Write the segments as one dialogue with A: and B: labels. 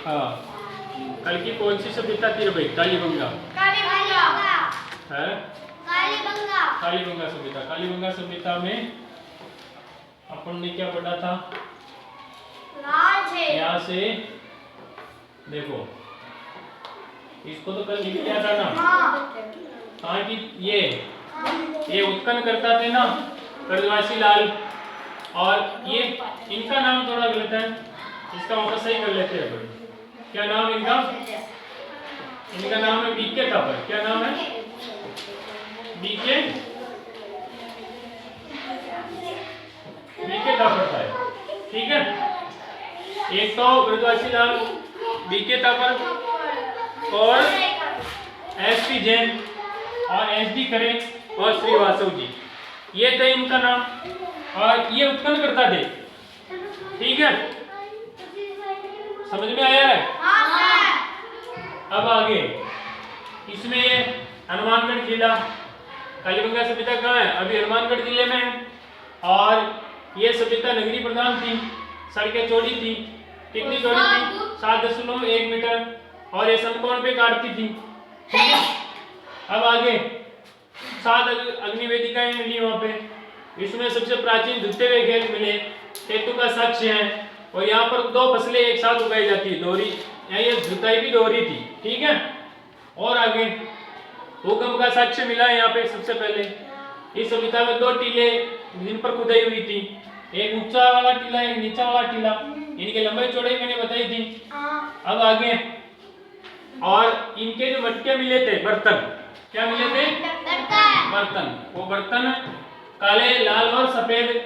A: हाँ, कल की कौन सी सभ्यता थी भाई? कालीबंगा है, कालीबंगा सभ्यता। कालीबंगा सभ्यता में अपन ने क्या पढ़ा था? यहाँ से देखो, इसको तो कल लिख लिया था ना। हाँ कि ये उत्खनन करता थे ना ब्रजवासी लाल, और ये इनका नाम थोड़ा गलत है, इसका वापस सही कर लेते हैं। क्या नाम इनका? इनका नाम है बीके तापर। क्या नाम है? बीके तापर था, ठीक है। एक तो ब्रजवासी लाल, बीके तापर और एस.टी. जैन और एस.डी. खरे और श्रीवास्तव जी, ये थे इनका नाम, और ये उत्पन्न करता थे, ठीक है। समझ में आया है? अब आगे इसमें ये हनुमानगढ़ जिला, कालीबंगा सभ्यता कहाँ है? अभी हनुमानगढ़ जिले में है। और ये सभ्यता नगरी प्रधान थी, सड़कें चौड़ी थी। कितनी चौड़ी थी? 7.1 मीटर, और ये समकोण पे काटती थी, ठीक है। अब आगे 7 अग्निवेदिकाएं मिली वहां पे। इसमें सबसे प्राचीन धुते हुए खेत मिले, केतु का साक्ष्य है। और यहाँ पर 2 फसलें एक साथ उगाई जाती है, दोहरी, ये जुताई भी दोहरी थी, ठीक है। और आगे भूकंप का साक्ष्य मिला है यहाँ पे सबसे पहले। इस सभ्यता में 2 टीले जिन पर खुदाई हुई थी, एक ऊंचा वाला टीला, एक नीचा वाला टीला। इनकी लंबाई चौड़ाई मैंने बताई थी। अब आगे, और इनके जो मटके मिले थे, बर्तन, क्या मिले थे? बर्तन। वो बर्तन काले, लाल और सफेद,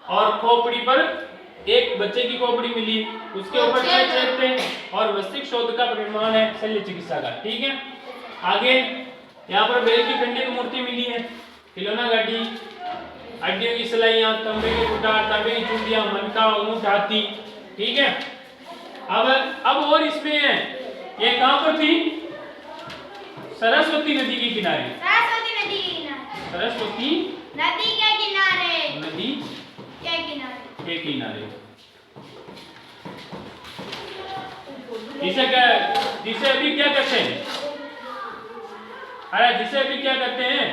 A: और खोपड़ी पर एक बच्चे की खोपड़ी मिली, उसके ऊपर छेद थे, और मस्तिष्क शोध का प्रमाण है शल्य चिकित्सा का, ठीक है। आगे यहाँ पर बैल की खंडित मूर्ति मिली है, खिलौना गाड़ी, हड्डियों की सिलाइयां, तांबे के कुटार, तांबे की चूड़ियां, मनका, ऊंट, हाथी, ठीक है। अब और इसमें है, ये कहां पर थी? सरस्वती नदी के किनारे। सरस्वती नदी के किनारे। नदी के किनारे। जिसे अभी क्या कहते हैं? अरे जिसे अभी क्या कहते हैं?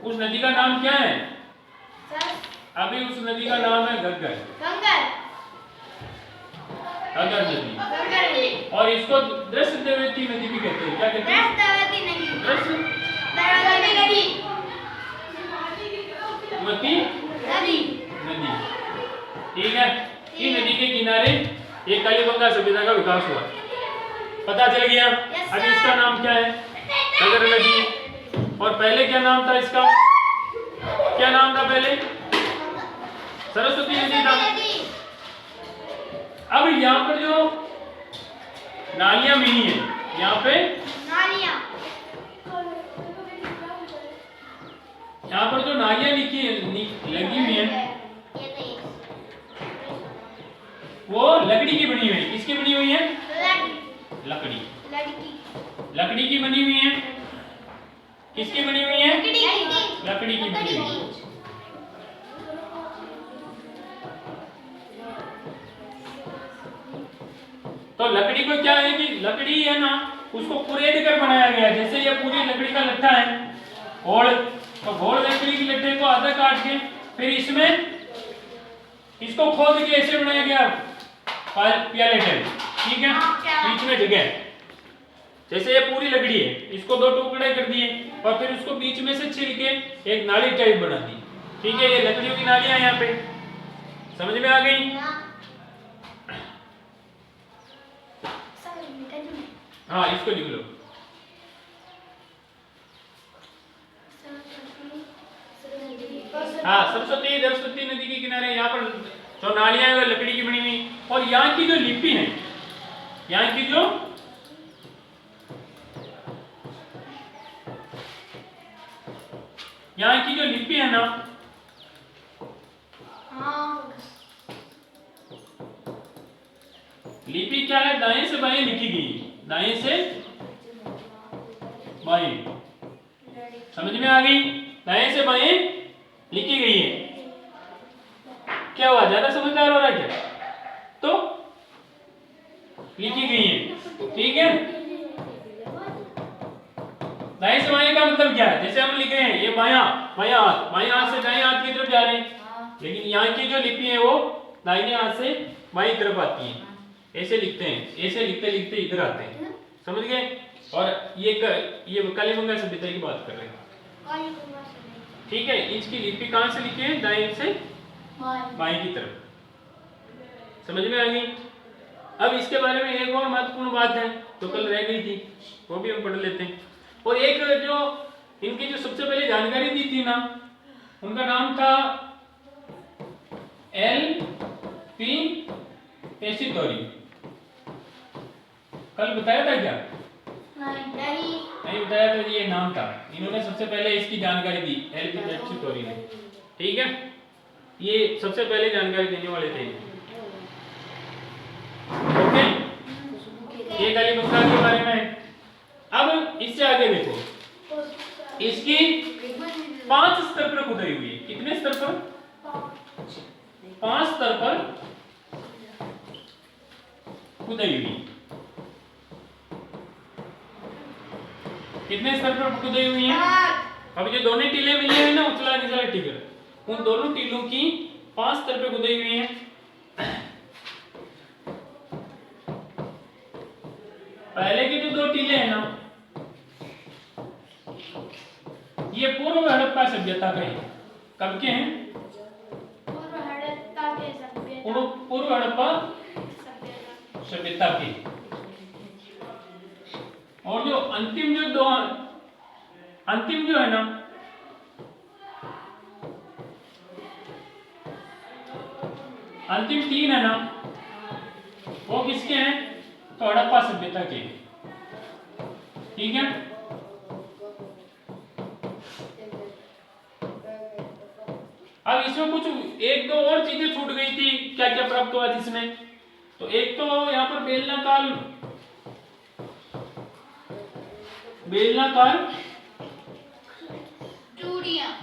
A: उस नदी का नाम क्या है? अभी उस नदी का नाम है घग्गर। घग्गर नदी। और इसको दृष्टद्रवती नदी भी कहते हैं। क्या कहते हैं? दृष्टद्रवती नदी, ठीक है। इस नदी के किनारे ये कालीबंगा सभ्यता का विकास हुआ, पता चल गया। अब इसका नाम क्या है? घग्गर नदी। और पहले क्या नाम था इसका? क्या नाम था पहले? सरस्वती नदी था। अब यहाँ पर जो नालियां मिली है, यहाँ पे यहाँ पर जो नालियां लगी हुई है, वो लकड़ी की बनी हुई है। किसकी बनी हुई है? लकड़ी की बनी हुई है। किसकी बनी हुई है? लकड़ी की बनी हुई है। तो लकड़ी को क्या है कि लकड़ी है ना, उसको कुरेद कर बनाया गया है। जैसे ये पूरी लकड़ी का लट्ठा है, घोड़, तो घोड़ लकड़ी की लट्ठे को आधा काट के फिर इसमें इसको खोद के ऐसे बनाया गया प्याले टाइप, ठीक है। बीच में जगह, जैसे ये पूरी लकड़ी है, इसको 2 टुकड़े कर दिए और फिर उसको बीच में से छील के एक नाली टाइप बना दी, ठीक है। ये लकड़ियों की नालियां यहाँ पे, समझ में आ गई? हाँ, इसको लिख लो। हाँ, सरस्वती नदी के किनारे यहाँ पर जो नालियां है वो लकड़ी की बनी हुई। और यहाँ की जो लिपि है, यहाँ की जो लिपि है ना, लिपि क्या है? दाएं से बाएं लिखी गई, दाएं से बाएं, समझ में आ गई? दाएं से बाएं लिखी गई है। क्या हुआ, ज्यादा समझदार हो रहा है क्या? तो लिखी गई है। ठीक है, दाएं से बाएं का मतलब क्या है? जैसे हम लिख रहे हैं ये बायां बायां हाथ से दाएं हाथ की तरफ जा रहे हैं, लेकिन यहाँ की जो लिपि है वो दाहिने हाथ से बाईं तरफ आती है। ऐसे लिखते हैं, ऐसे लिखते लिखते इधर आते हैं, समझ गए? और ये कालीबंगा सभ्यता की बात कर रहे हैं। ठीक है, इसकी लिपि कहाँ से लिखी है? दाएं से बाएं की तरफ, समझ में आ गई? अब इसके बारे में एक और महत्वपूर्ण बात है तो कल रह गई थी, वो भी हम पढ़ लेते हैं। और एक जो इनकी जो सबसे पहले जानकारी दी थी ना, उनका नाम था L.P. पेसिटोरी। कल बताया था क्या? नहीं बताया था, ये नाम था। इन्होंने सबसे पहले इसकी जानकारी दी, L.P. पेसिटोरी ने। ठीक है, ये सबसे पहले जानकारी देने वाले थे। ओके, ये कालीबंगा के बारे में। अब इससे आगे देखो, इसकी 5 स्तर पर खुदाई हुई है। कितने स्तर पर? 5 स्तर पर खुदाई हुई। कितने स्तर पर खुदाई हुई है? अब जो दोनों टीले मिले हैं ना, उछला निचला टिगर, उन दोनों टीलों की 5 स्तर पर खुदाई हुई है। पहले के जो 2 टीले हैं ना, ये पूर्व हड़प्पा सभ्यता के हैं। कब के हैं? पूर्व हड़प्पा सभ्यता के। और जो अंतिम जो है ना, अंतिम 3 है ना, वो किसके हैं? तो हड़प्पा सभ्यता के। ठीक है, अब इसमें कुछ 1-2 और चीजें छूट गई थी। क्या क्या प्राप्त हुआ जिसमें? तो एक तो यहाँ पर बेलनाकार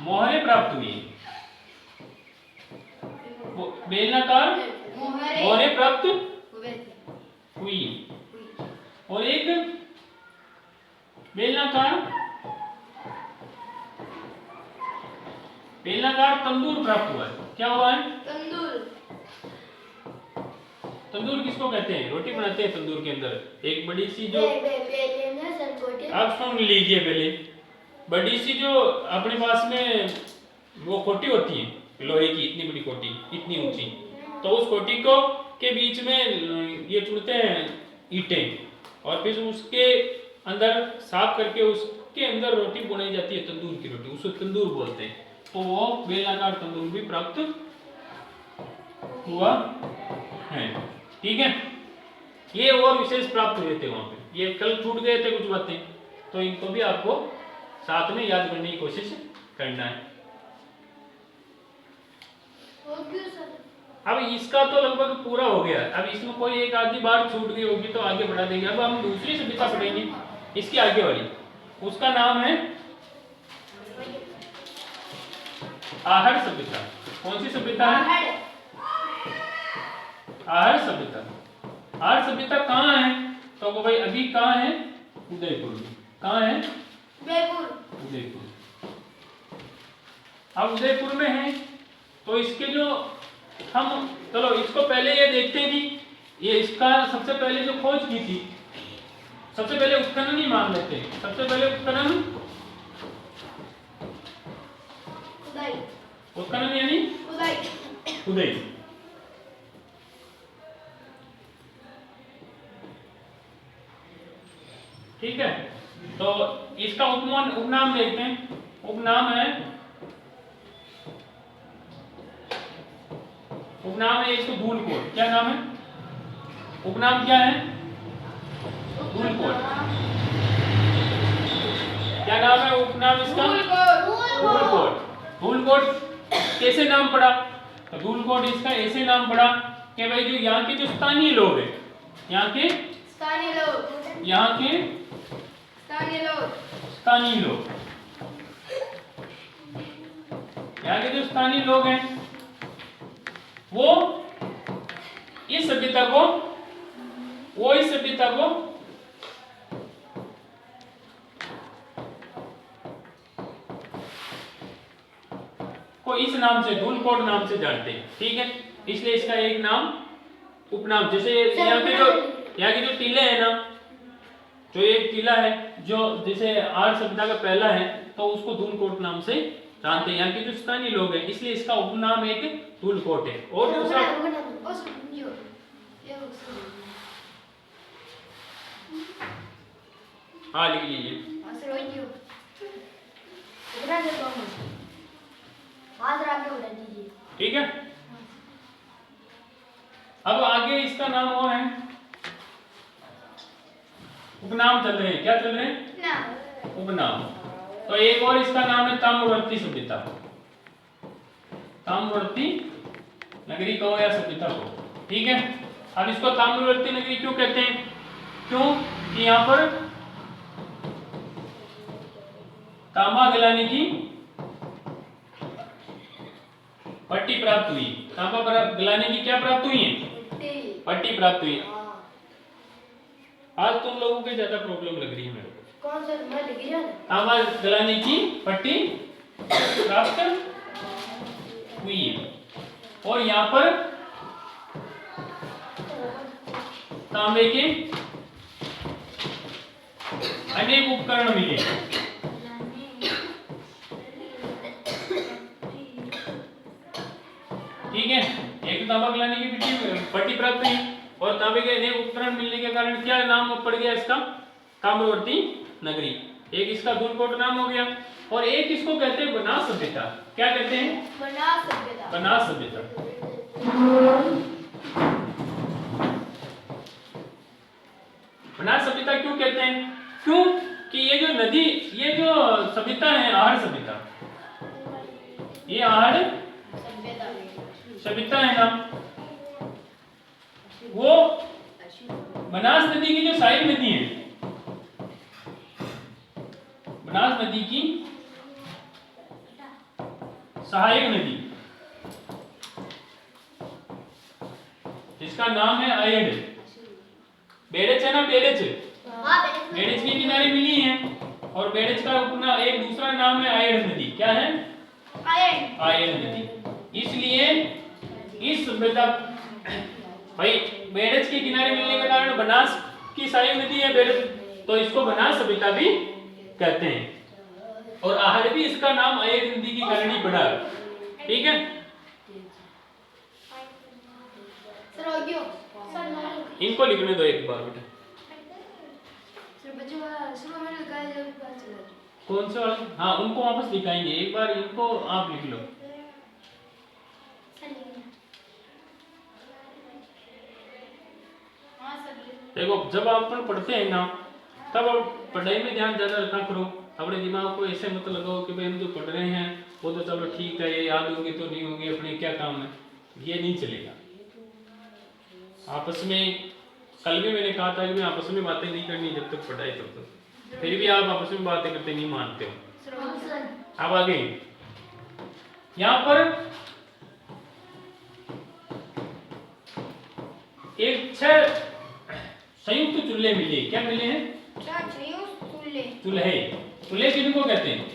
A: मोहरें प्राप्त हुई। बेलनाकार मोहरें प्राप्त हुई। और एक बेलनाकार तंदूर प्राप्त हुआ है। क्या हुआ है? तंदूर किसको कहते हैं? रोटी बनाते हैं तंदूर के अंदर। एक बड़ी सी जो, आप सुन लीजिए पहले, बड़ी सी जो अपने पास में वो कोटी होती है लोहे की, इतनी बड़ी कोटी, इतनी ऊंची, तो उस कोटी को के बीच में ये चुनते हैं ईंटें, और फिर उसके अंदर साफ करके उसके अंदर रोटी बनाई जाती है, तंदूर की रोटी, उसको तंदूर बोलते हैं। तो वो बेलनाकार तंदूर भी प्राप्त हुआ है। ठीक है, ये और विशेष प्राप्त हुए थे वहां पे। ये कल छूट गए थे कुछ बातें, तो इनको भी आपको साथ में याद करने की कोशिश करना है। अब इसका तो लगभग पूरा हो गया। अब इसमें कोई एक आधी बार छूट गई होगी तो आगे बढ़ा देंगे। अब हम दूसरी सभ्यता पढ़ेंगे, इसकी आगे वाली, उसका नाम है आहड़ सभ्यता। कौन सी सभ्यता है? आहड़ सभ्यता। आहड़ सभ्यता कहाँ है? तो भाई अभी कहाँ है? उदयपुर में। कहाँ है? उदयपुर। अब उदयपुर में है तो इसके जो हम, चलो इसको पहले ये देखते हैं कि ये इसका सबसे पहले जो खोज की थी, सबसे पहले उत्खनन ही मान लेते हैं। सबसे पहले उत्खनन यानी खुदाई। ठीक है, तो इसका उपनाम देखते हैं। उपनाम है इसको धूलकोट। क्या नाम है? उपनाम क्या है? धूलकोट। क्या नाम है उपनाम इसका? धूलकोट। धूलकोट कैसे नाम पड़ा? तो धूलकोट इसका ऐसे नाम पड़ा कि भाई जो यहाँ के जो स्थानीय लोग हैं, यहाँ के स्थानीय लोग हैं, वो इस सभ्यता को वो इस सभ्यता को इस नाम से, धूलकोट नाम से जानते हैं। ठीक है, इसलिए इसका एक नाम उपनाम, जैसे यहाँ के जो टीले है ना, जो एक टीला है जो जैसे आर्य सभ्यता का पहला है, तो उसको धूलकोट नाम से जानते हैं यहाँ के जो स्थानीय लोग हैं, इसलिए इसका उपनाम एक धूलकोट है। और दूसरा हाँ लिख लीजिए। ठीक है, अब आगे इसका नाम और है, उपनाम चल रहे हैं। क्या चल रहे हैं? उपनाम। तो एक और इसका नाम है ताम्रवर्ती सभ्यता, ताम्रवर्ती नगरी कहो या सभ्यता को। ठीक है, अब इसको ताम्रवर्ती नगरी क्यों कहते हैं? क्यों कि यहाँ पर तांबा गलाने की पट्टी प्राप्त हुई। तांबा गलाने की क्या प्राप्त हुई है? पट्टी प्राप्त हुई। आज तुम लोगों को ज्यादा प्रॉब्लम लग रही है मेरे को। कौन सा? मैं लिख रहा हूं। तांबा गलाने की पट्टी प्राप्त हुई है, और यहाँ पर तांबे के अनेक उपकरण मिले। ठीक है, एक तांबा गलाने की पट्टी प्राप्त हुई और तांबे के अनेक उपकरण मिलने के कारण क्या नाम पड़ गया इसका? ताम्रवर्ती नगरी। एक इसका धूलकोट नाम हो गया, और एक इसको कहते हैं बनास सभ्यता। क्या कहते हैं? बनास सभ्यता। बनास सभ्यता। बनास सभ्यता क्यों कहते हैं? क्यों कि ये जो नदी, ये जो सभ्यता है आहार सभ्यता, ये आहार सभ्यता है ना, वो बनास नदी की जो सहायक नदी है, बनास नदी की सहायक नदी, जिसका नाम है आयड, बेड़च है ना, बेड़च, बेड़च के किनारे मिली है, और बेड़च का अपना एक दूसरा नाम है आयड नदी। क्या है? आयड नदी। इसलिए इस सभ्यता, भाई बेड़च के किनारे मिलने के कारण बनास की सहायक नदी है बेड़च, तो इसको बनास सभ्यता भी कहते हैं, और आहड़ भी इसका नाम आयड नदी की कारण ही पड़ा। ठीक है, इनको लिखने दो एक बार बेटा। कौन से वाले? हाँ, उनको वापस लिखाएंगे एक बार, इनको आप लिख लो। देखो, जब आप पढ़ते हैं ना, तब आप पढ़ाई में ध्यान ज्यादा रखा करो। अपने दिमाग को ऐसे मत लगाओ कि भाई हम जो पढ़ रहे हैं वो तो चलो ठीक है, ये याद होंगे तो नहीं होंगे, अपने क्या काम है, ये नहीं चलेगा। आपस में, कल भी मैंने कहा था कि मैं आपस में बातें नहीं करनी जब तक पढ़ाई तब तक, फिर भी आप आपस में बातें करते नहीं मानते हो। अब आगे यहाँ पर एक 6 संयुक्त चूल्हे मिले। क्या मिले हैं? चूल्हे। चूल्हे किनको कहते हैं?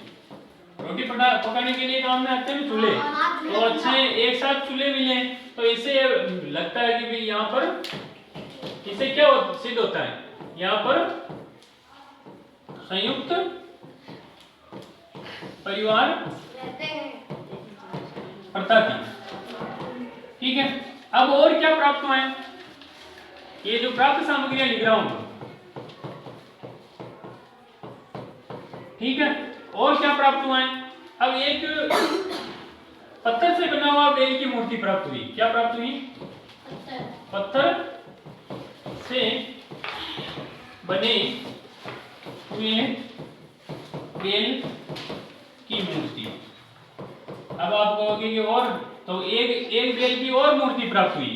A: रोटी पकाने के लिए काम में आते हैं चूल्हे। तो अच्छे एक साथ चूल्हे मिले, तो इससे लगता है कि भाई यहाँ पर इससे क्या सिद्ध होता है? यहाँ पर संयुक्त परिवार प्रथा थी। ठीक है, अब और क्या प्राप्त हुआ है? ये जो प्राप्त सामग्रियां लिख रहा हूं, ठीक है, और क्या प्राप्त हुआ है? अब एक पत्थर से बना हुआ बैल की मूर्ति प्राप्त हुई। क्या प्राप्त हुई? पत्थर से बने हुए बैल की मूर्ति। अब आप कहोगे कि और, तो एक बैल की और मूर्ति प्राप्त हुई।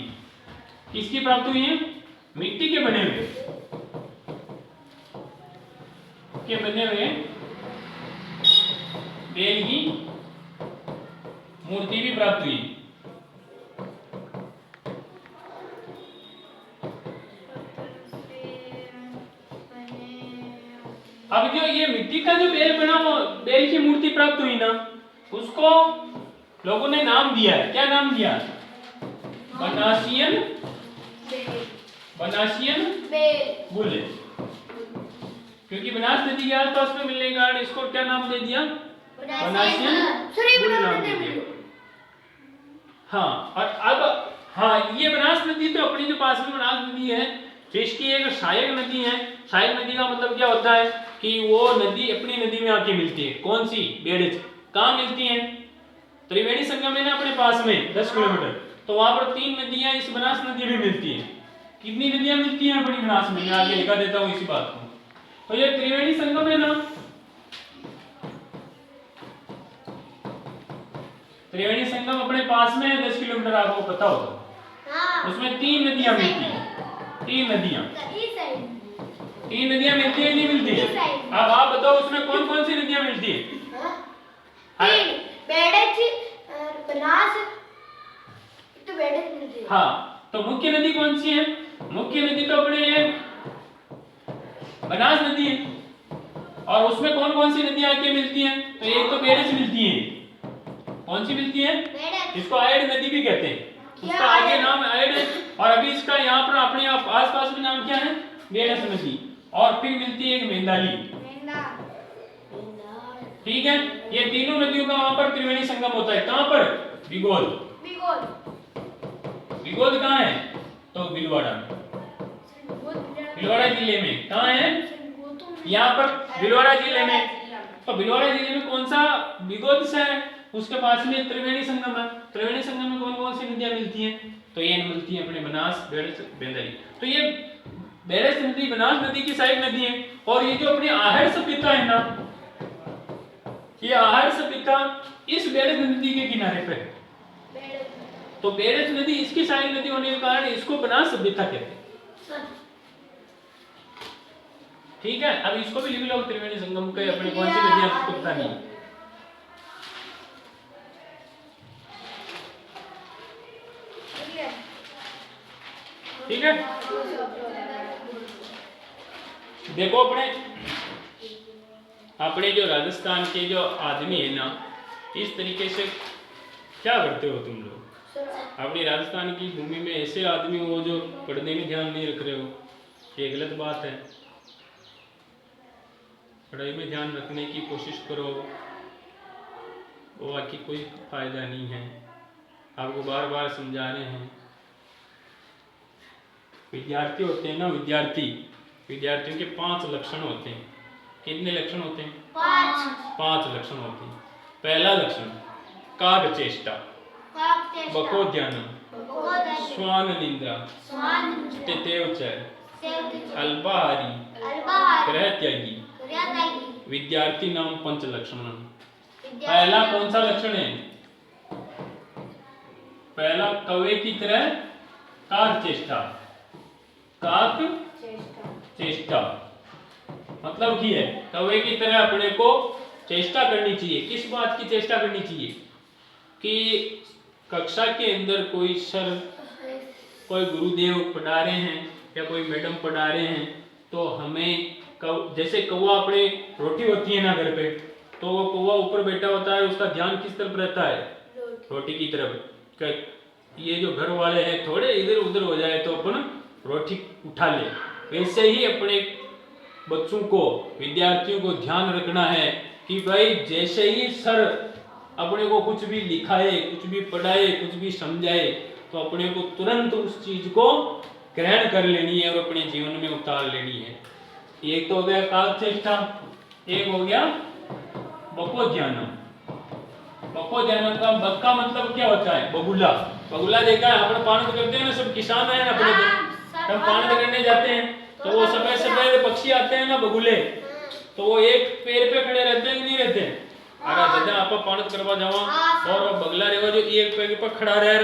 A: किसकी प्राप्त हुई है? मिट्टी के बने हुए बैल की मूर्ति भी प्राप्त हुई। अब जो ये मिट्टी का जो बैल बना, वो बैल की मूर्ति प्राप्त हुई ना, उसको लोगों ने नाम दिया है। क्या नाम दिया? बनासियन बुल। क्योंकि बनास नदी के आसपास में मिलने के कारण इसको क्या नाम दे दिया? बनासियन बुल नाम दे दिया। हाँ, और अब हाँ, ये बनास नदी तो अपनी जो पास में बनास नदी है, जो इसकी एक सहायक नदी है। सहायक नदी का मतलब क्या होता है कि वो नदी अपनी नदी में आके मिलती है। कौन सी? बेड़ज। कहाँ मिलती है? त्रिवेणी संगम है ना अपने पास में 10 किलोमीटर, तो वहां पर 3 नदियां इस बनास नदी में मिलती है। कितनी नदियां मिलती हैं अपनी बनास में? मैं आगे लिखा देता हूँ इसी बात को। तो ये त्रिवेणी संगम है ना, त्रिवेणी संगम अपने पास में 10 किलोमीटर, आपको पता हो तो। उसमें 3 नदियां मिलती हैं। 3 नदियां मिलती है, नहीं मिलती है? अब आप बताओ उसमें कौन कौन सी नदियां मिलती है? हाँ, तो मुख्य नदी कौन सी है? मुख्य नदी तो अपने बनास नदी है। और उसमें कौन कौन सी नदियां आके मिलती हैं? तो एक तो बेड़ज मिलती है। कौन सी मिलती है? इसको आयड नदी भी कहते हैं। उसका आगे नाम आयड है, और अभी इसका यहाँ पर अपने आस पास में नाम क्या है? बेड़ज नदी। और फिर मिलती है एक मेंदाली। ठीक है, ये तीनों नदियों का वहां पर त्रिवेणी संगम होता है। कहां पर? बिगोल। बिगोल कहां है? तो भीलवाड़ा जिले में। कहां है? यहाँ पर भीलवाड़ा जिले में। तो भीलवाड़ा जिले में कौन सा? बिगोल शहर है, उसके पास में त्रिवेणी संगम है। त्रिवेणी संगम में कौन कौन सी नदियां मिलती हैं? तो ये मिलती है अपने बनास, बेड़ज, बेंदरी। तो ये बेड़ज नदी बनास नदी की सहायक नदी है। और ये जो अपनी आहड़ सभ्यता है ना, ये आहड़ सभ्यता इस बेड़ज नदी के किनारे पे है। तो बेड़ज नदी इसकी सहायक नदी होने के कारण इसको बनास सभ्यता कहते हैं। ठीक है, अब इसको भी लिख लो, त्रिवेणी संगम के अपने कौन सी नदियां आपको पता नहीं। ठीक है, देखो अपने जो राजस्थान के जो आदमी है ना, इस तरीके से क्या करते हो तुम लोग? अपनी राजस्थान की भूमि में ऐसे आदमी हो जो पढ़ने में ध्यान नहीं रख रहे हो, ये गलत बात है। पढ़ाई में ध्यान रखने की कोशिश करो, वो बाकी कोई फायदा नहीं है। आपको बार बार समझा रहे हैं। विद्यार्थी होते हैं ना, विद्यार्थियों के 5 लक्षण होते हैं। कितने लक्षण होते हैं? 5 लक्षण होते हैं। पहला लक्षण काग चेष्टा, बकोद्यानम, श्वान निंद्रा, स्थितेवचर, अल्पाहारी, गृहत्यागी, विद्यार्थी नाम 5 लक्षण। पहला कौन सा लक्षण है? पहला कौवे की तरह काग चेष्टा। काग चेष्टा मतलब की है कौवे की तरह अपने को चेष्टा करनी चाहिए। किस बात की चेष्टा करनी चाहिए? कि कक्षा के अंदर कोई सर, कोई गुरुदेव पढ़ा रहे हैं या कोई मैडम पढ़ा रहे हैं, तो हमें जैसे कौवा अपने रोटी होती है ना घर पे, तो वो कौवा ऊपर बैठा होता है, उसका ध्यान किस तरफ रहता है? रोटी की तरफ। ये जो घर वाले हैं थोड़े इधर उधर हो जाए तो अपन रोटी उठा ले। वैसे ही अपने बच्चों को, विद्यार्थियों को ध्यान रखना है कि भाई जैसे ही सर अपने को कुछ भी लिखाए, कुछ भी पढ़ाए, कुछ भी समझाए, तो अपने को तुरंत उस चीज को ग्रहण कर लेनी है और अपने जीवन में उतार लेनी है। एक तो हो गया काग चेष्टा, एक हो गया बकोद्यानम। बकोद्यानम का बक का मतलब क्या होता है? बगुला। बगुला देखा है अपन, पानद करते हैं ना, सब किसान है अपने जब पानद करने जाते हैं तो वो समय समय पक्षी आते हैं ना, बगुले, तो वो एक पेड़ पे खड़े रहते हैं कि नहीं रहते? अरे दादा आप पानद करवा जावा और वो बगला रहेगा जो एक पेड़ पर खड़ा रह,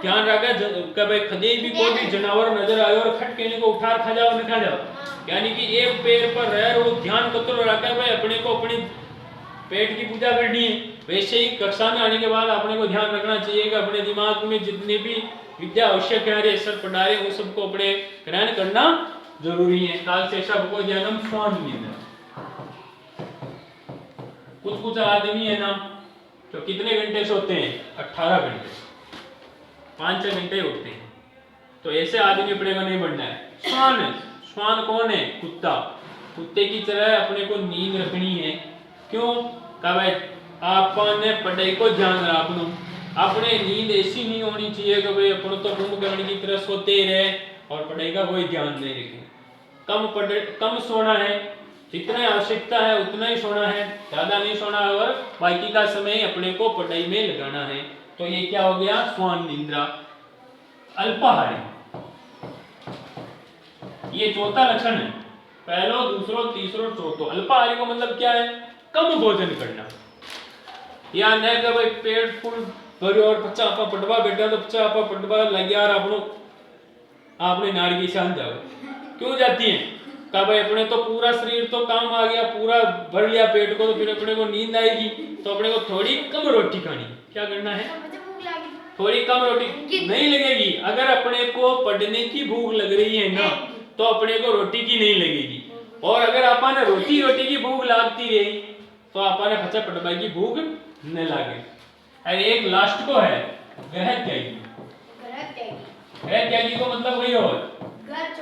A: ध्यान रखा कि भाई कभी भी कोई भी जानवर नजर आए और खट के को उठा खा जाओ न खा जाओ, यानी कि एक पेड़ पर रह वो ध्यान कतुर रखा भाई अपने को अपनी पेट की पूजा करनी है। वैसे ही कक्षा में आने के बाद अपने को ध्यान रखना चाहिए कि अपने दिमाग में जितने भी विद्या आवश्यक है, सर पढ़ा रहे वो सबको अपने ग्रहण करना जरूरी है। काल शेषा भगो ज्ञानम स्वान निंद्रा। कुछ आदमी है ना तो कितने घंटे सोते हैं? 18 घंटे, 5-6 घंटे उठते हैं। तो ऐसे आदमी अपने को नहीं बनना है। श्वान कौन है? कुत्ता। कुत्ते की तरह अपने को नींद रखनी है। क्यों? भाई आपने पढ़ाई को ध्यान रखना, अपने नींद ऐसी नहीं होनी चाहिए कि भाई अपन तो कुंभकर्ण की तरह सोते ही रहे और पढ़ाई का कोई ध्यान नहीं रखें। कम सोना है, जितना आवश्यकता है उतना ही सोना है, ज्यादा नहीं सोना है, और बाकी का समय अपने को पढ़ाई में लगाना है। तो ये क्या हो गया? स्वान निंद्रा, अल्पाहारी। ये चौथा लक्षण है। पहलो, दूसरो, तीसरो, चौथो। अल्पाहारी को मतलब क्या है? कम भोजन करना। या नहीं कि भाई पेट फुल भरो और पचा आपा पटवा बैठा तो पचा आपा पटवा लग यार आपने नारी की शान जाओ। क्यों जाती है? का भाई अपने तो पूरा शरीर तो काम आ गया, पूरा भर लिया पेट को, तो फिर अपने को नींद आएगी, तो अपने को थोड़ी कम रोटी खानी। क्या करना है? थोड़ी कम रोटी नहीं लगेगी। अगर अपने को पढ़ने की भूख लग रही है ना तो अपने को रोटी की नहीं लगेगी। और अगर आपने रोटी की भूख लगती रही तो आपने फचा पटवा की भूख न लागे। और एक लास्ट को है ग्रह त्यागी। ग्रह त्यागी को मतलब वही हो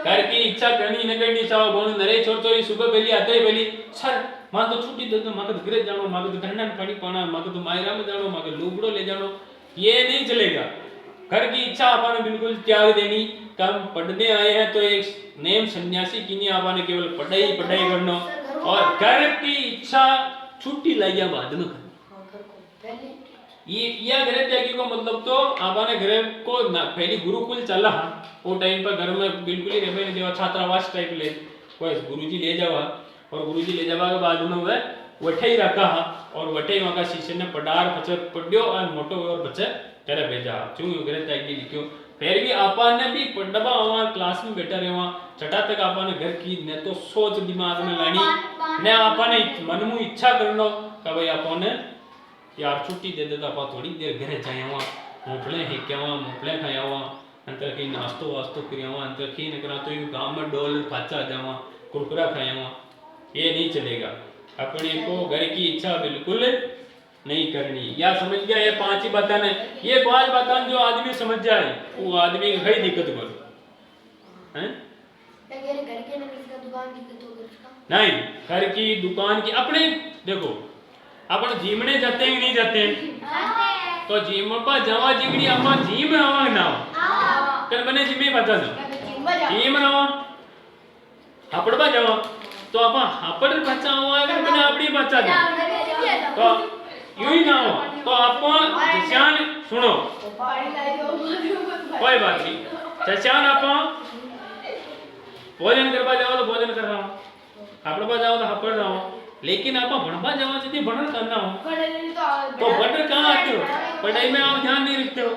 A: घर की इच्छा करनी न करनी चाहो बोल नरे छोर छोरी सुबह पहली आते ही पहली सर मां तो छुट्टी दे दो, मां को घर जानो, मां को धंडा पानी पाना, मां को मायरा में जानो, मां को लुगड़ो ले जानो। ये नहीं चलेगा। घर की इच्छा आपने बिल्कुल त्याग देनी। कम पढ़ने आए हैं तो एक नेम सन्यासी की नहीं, आपने केवल पढ़ाई करना। और घर की इच्छा छुट्टी लाइया बाद में ये या ग्रह त्यागी को मतलब तो आपने घर को पहली गुरुकुल चला वो टाइम पर घर में बिल्कुल ही रहे नहीं देवा, छात्रावास टाइप ले कोई गुरुजी ले जावा, और गुरुजी ले जावा के बाद में वह वठे ही रखा और वठे वहां का शिष्य ने पढ़ार बच्चे पढ़ियो और मोटो और बच्चे करे भेजा। क्यों ग्रह त्यागी लिखियो? फिर भी आपने भी पढ़वा वहां क्लास में बैठा रहे वहां छठा तक आपने घर की न तो सोच दिमाग में लानी न आपने मन में इच्छा करनो का भाई आपने यार छुट्टी दे देता आप थोड़ी देर घर जाए वहां मोपले है क्या वहां मोपले खाया वहां अंतर की नाश्तो वास्तो करिया वहां अंतर की न करा तो गांव में डोल फाचा जावा कुरकुरा खाया वहां। ये नहीं चलेगा। अपने को घर की इच्छा बिल्कुल नहीं करनी। या समझ गया? ये 5 ही बातें हैं। ये 5 बातें जो आदमी समझ जाए वो आदमी की कोई दिक्कत नहीं है। नहीं, घर की दुकान की अपने देखो अपन जीमने जाते हैं नहीं जाते हैं? तो जीम पर जावा जिगड़ी अपा जीम आवा ना कर बने जिमे बता दो जीम रवा हापड़बा जावा तो अपा हापड़ बच्चा हुआ अगर बने अपनी बच्चा दो तो यूं ही ना हो तो आपको जशान सुनो कोई बात नहीं। जशान आपा भोजन करवा जाओ तो भोजन कर रहा हूं, हापड़बा जाओ तो हापड़ रहा हूं, लेकिन आप बनवा जावा यदि बनन करना हो तो बटर कहाँ आते हो? पढ़ाई में आप ध्यान नहीं रखते हो।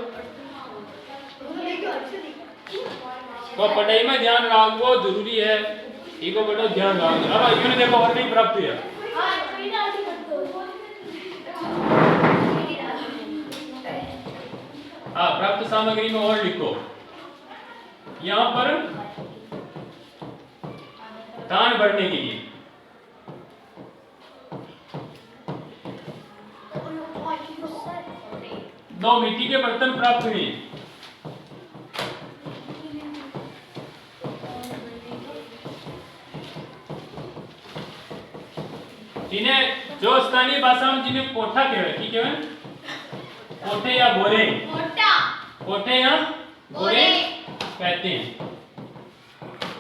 A: तो पढ़ाई में ध्यान रखो जरूरी है। इको बेटा ध्यान रखो। अब यूं देखो और नहीं प्राप्त है। हाँ, प्राप्त सामग्री में और लिखो। यहाँ पर दान भरने के लिए 2 मिट्टी के बर्तन प्राप्त हुए। जिन्हें जो स्थानीय भाषा में जिन्हें कोठा कहते हैं, ठीक है? कोठे या बोरे, कोठे या बोरे कहते हैं,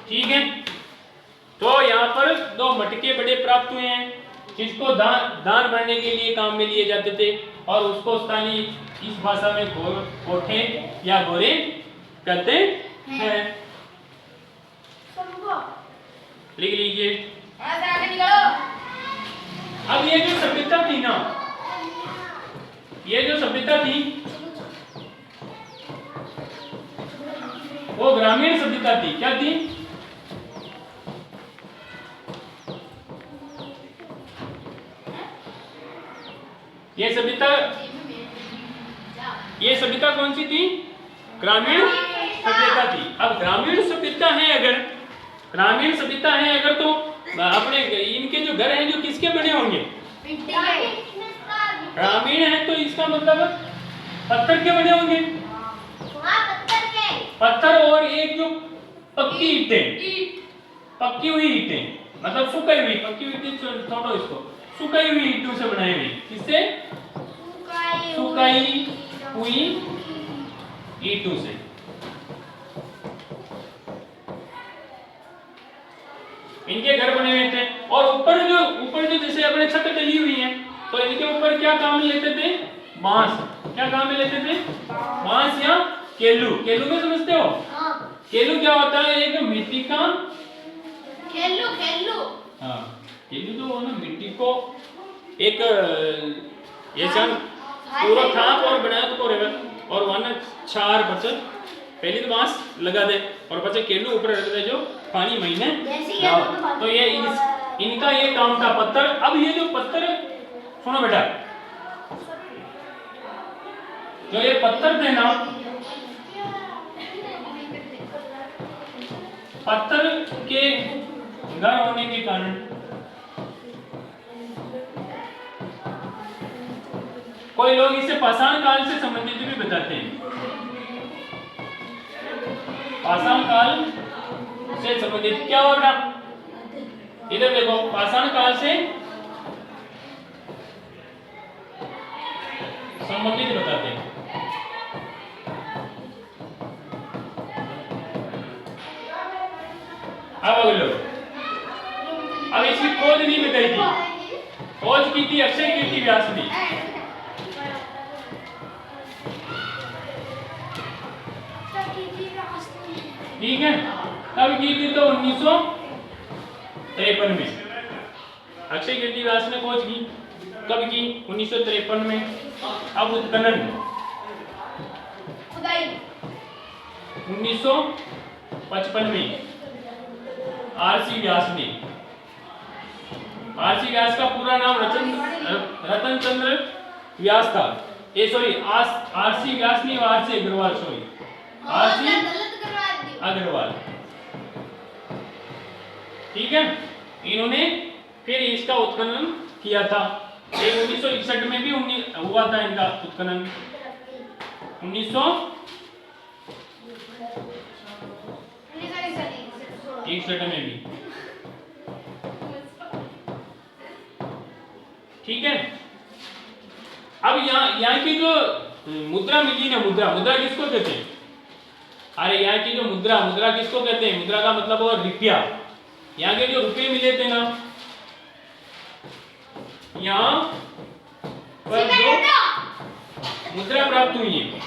A: ठीक है? तो यहाँ पर 2 मटके बड़े प्राप्त हुए हैं जिसको दान भरने के लिए काम में लिए जाते थे और उसको स्थानीय इस भाषा में कोठे या गोरे कहते हैं। लिख लीजिए। अब ये जो सभ्यता थी ना, ये जो सभ्यता थी वो ग्रामीण सभ्यता थी। क्या थी? ये सभ्यता कौन सी थी? ग्रामीण सभ्यता थी। अब ग्रामीण सभ्यता है अगर ग्रामीण सभ्यता है अगर तो अपने इनके जो घर हैं जो किसके बने होंगे? ग्रामीण है तो इसका मतलब पत्थर के बने होंगे। पत्थर और एक जो पक्की ईंटें, पक्की हुई ईंटें मतलब सुखाई हुई, पक्की हुई ईंटें छोड़ो इसको, सुखाई हुई ईंटों से बनाई हुई, किससे? सुखाई हुई ईंटों से। इनके घर बने हुए थे और ऊपर जो जैसे अपने छत डली हुई है तो इनके ऊपर क्या काम में लेते थे? बांस। क्या काम में लेते थे? बांस या केलू। केलू में समझते हो? केलू क्या होता है? एक मिट्टी का केलू हाँ, केलू जो हो ना मिट्टी को एक ऐसा पूरा थाप और बनाया तो रेवे और वहां चार बचत पहले तो बांस लगा दे और बचे केलू ऊपर रख दे जो पानी महीने तो ये इनका ये काम था पत्थर। अब ये जो पत्थर सुनो बेटा, जो ये पत्थर थे ना, पत्थर के घर होने के कारण कोई लोग इसे पाषाण काल से संबंधित भी बताते हैं। पाषाण काल से संबंधित क्या होगा? इधर देखो, पाषाण काल से संबंधित बताते हैं। अब अगलो, अब इसकी खोज नहीं बताई थी, खोज की थी अक्षय कीर्ति व्यास ने। ठीक है, कब की थी? तो 1953 में अक्षय कीर्ति व्यास ने खोज की। कब की? 1953 में। अब उत्खनन 1955 में आरसी व्यास ने। आरसी व्यास का पूरा नाम रतन चंद्र व्यास था। आरसी व्यास नहीं, R C Agarwal, sorry, R C Agarwal. ठीक है, इन्होंने फिर इसका उत्खनन किया था। 1961 में भी हुआ था इनका उत्खनन, 1961 में भी। ठीक है, अब यहाँ की जो मुद्रा मिली ना, मुद्रा किसको कहते हैं? अरे यहाँ की जो मुद्रा किसको कहते हैं? मुद्रा का मतलब वो रुपया। यहाँ के जो रुपये मिले थे ना, यहाँ पर जो मुद्रा प्राप्त हुई है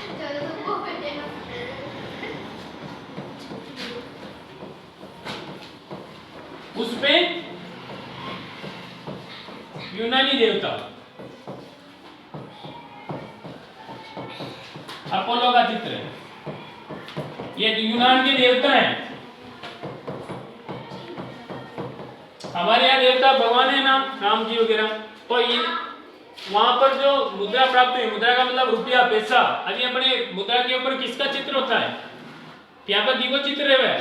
A: उस पे यूनानी देवता अपोलो का चित्र है। ये यूनान के देवता हैं। हमारे यहाँ देवता भगवान है ना, राम जी वगैरह। तो ये वहां पर जो मुद्रा प्राप्त हुई, मुद्रा का मतलब रुपया, पैसा। अभी अपने मुद्रा के ऊपर किसका चित्र होता है? यहाँ पर दीपक चित्र है,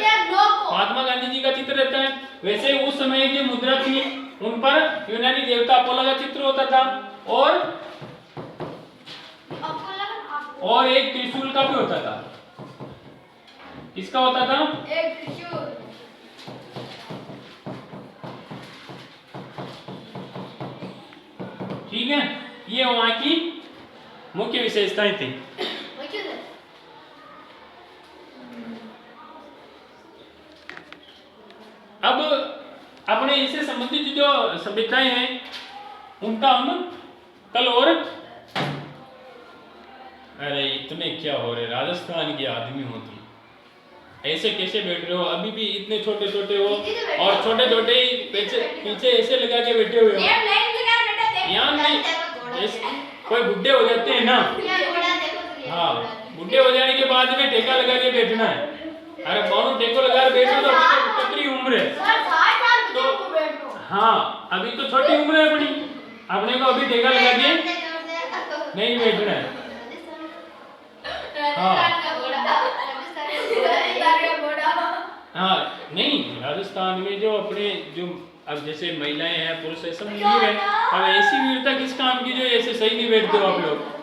A: महात्मा गांधी जी का चित्र रहता है। वैसे उस समय जो मुद्रा थी उन पर यूनानी देवता अपोलो का चित्र होता था और एक त्रिशूल का भी होता था। किसका होता था? एक त्रिशूल। ठीक है, ये वहां की मुख्य विशेषताएं थी। अब अपने इससे संबंधित जो सभ्यताएं हैं उनका हम कल और। अरे इतने क्या हो रहे, राजस्थान के आदमी हो तुम, ऐसे कैसे बैठ रहे हो? अभी भी इतने छोटे छोटे हो और छोटे छोटे ही पीछे ऐसे लगा के बैठे हुए हो। यहाँ नहीं, कोई बुढ़े हो जाते हैं ना, हाँ, बुढ़े हो जाने के बाद में टेका लगा के बैठना है। अरे कौन टेको लगा के बैठो तो कितनी उम्र है तो, हाँ, अभी तो छोटी उम्र है अपनी, अपने को अभी टेका लगा के नहीं बैठना है। हाँ हाँ नहीं, राजस्थान में जो अपने जो अब जैसे महिलाएं हैं पुरुष है सब वीर है, अब ऐसी वीरता किस काम की जो ऐसे सही नहीं बैठते हो आप लोग।